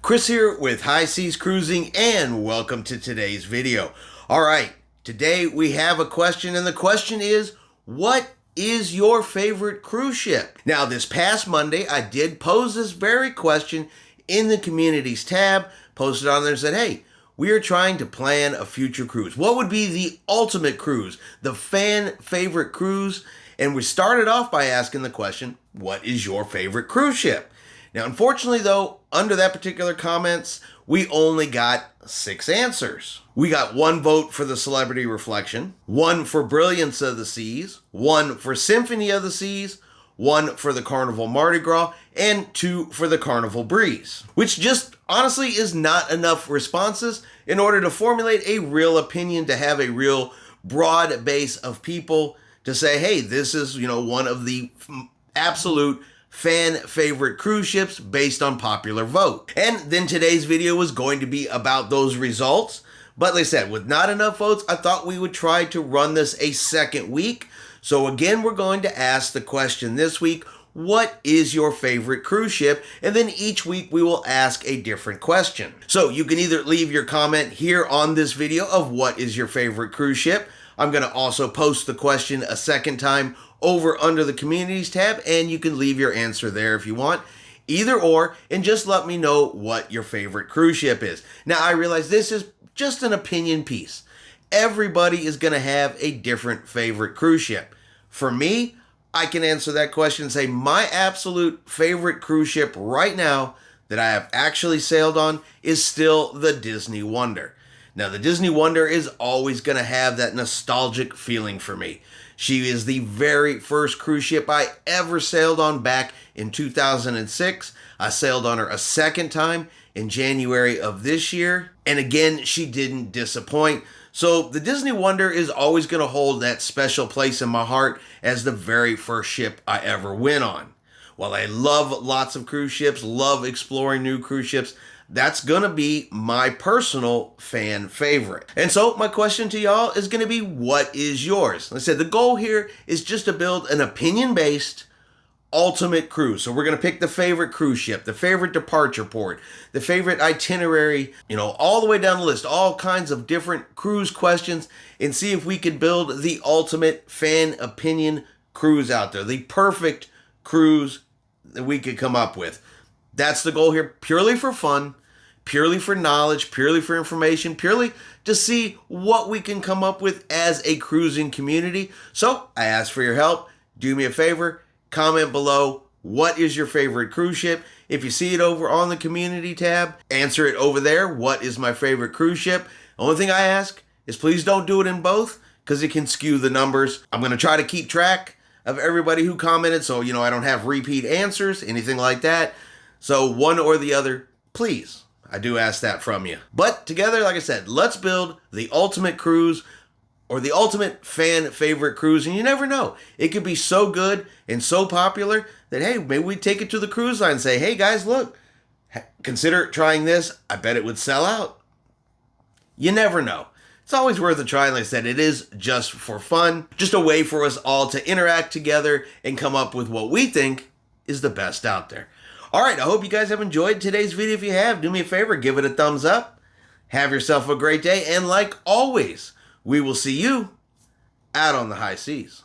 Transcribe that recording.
Chris here with High Seas Cruising, and welcome to today's video. Alright, today we have a question, and the question is, what is your favorite cruise ship? Now, this past Monday, I did pose this very question in the communities tab, posted on there and said, hey, we are trying to plan a future cruise. What would be the ultimate cruise, the fan favorite cruise? And we started off by asking the question, what is your favorite cruise ship? Now, unfortunately, though, under that particular comments, we only got 6 answers. We got 1 vote for the Celebrity Reflection, 1 for Brilliance of the Seas, 1 for Symphony of the Seas, 1 for the Carnival Mardi Gras, and 2 for the Carnival Breeze, which just honestly is not enough responses in order to formulate a real opinion, to have a real broad base of people to say, hey, this is, one of the absolute fan favorite cruise ships based on popular vote. And then today's video was going to be about those results. But like I said, with not enough votes, I thought we would try to run this a second week. So again, we're going to ask the question this week, what is your favorite cruise ship? And then each week we will ask a different question. So you can either leave your comment here on this video of what is your favorite cruise ship. I'm going to also post the question a second time over under the communities tab, and you can leave your answer there if you want. Either or, and just let me know what your favorite cruise ship is. Now, I realize this is just an opinion piece. Everybody is going to have a different favorite cruise ship. For me, I can answer that question and say my absolute favorite cruise ship right now that I have actually sailed on is still the Disney Wonder. Now, the Disney Wonder is always going to have that nostalgic feeling for me. She is the very first cruise ship I ever sailed on back in 2006. I sailed on her a second time in January of this year. And again, she didn't disappoint. So the Disney Wonder is always going to hold that special place in my heart as the very first ship I ever went on. While I love lots of cruise ships, love exploring new cruise ships, that's going to be my personal fan favorite. And so my question to y'all is going to be, what is yours? Like I said, the goal here is just to build an opinion-based ultimate cruise. So we're going to pick the favorite cruise ship, the favorite departure port, the favorite itinerary, all the way down the list, all kinds of different cruise questions, and see if we can build the ultimate fan opinion cruise out there, the perfect cruise that we could come up with. That's the goal here, purely for fun, purely for knowledge, purely for information, purely to see what we can come up with as a cruising community. So I ask for your help. Do me a favor, comment below, what is your favorite cruise ship? If you see it over on the community tab, answer it over there. What is my favorite cruise ship? The only thing I ask is please don't do it in both, because it can skew the numbers. I'm going to try to keep track of everybody who commented, so I don't have repeat answers, anything like that. So one or the other, please. I do ask that from you. But together, like I said, let's build the ultimate cruise or the ultimate fan favorite cruise. And you never know. It could be so good and so popular that, hey, maybe we take it to the cruise line and say, hey guys, look, consider trying this. I bet it would sell out. You never know. It's always worth a try. Like I said, it is just for fun. Just a way for us all to interact together and come up with what we think is the best out there. Alright, I hope you guys have enjoyed today's video. If you have, do me a favor, give it a thumbs up. Have yourself a great day, and like always, we will see you out on the high seas.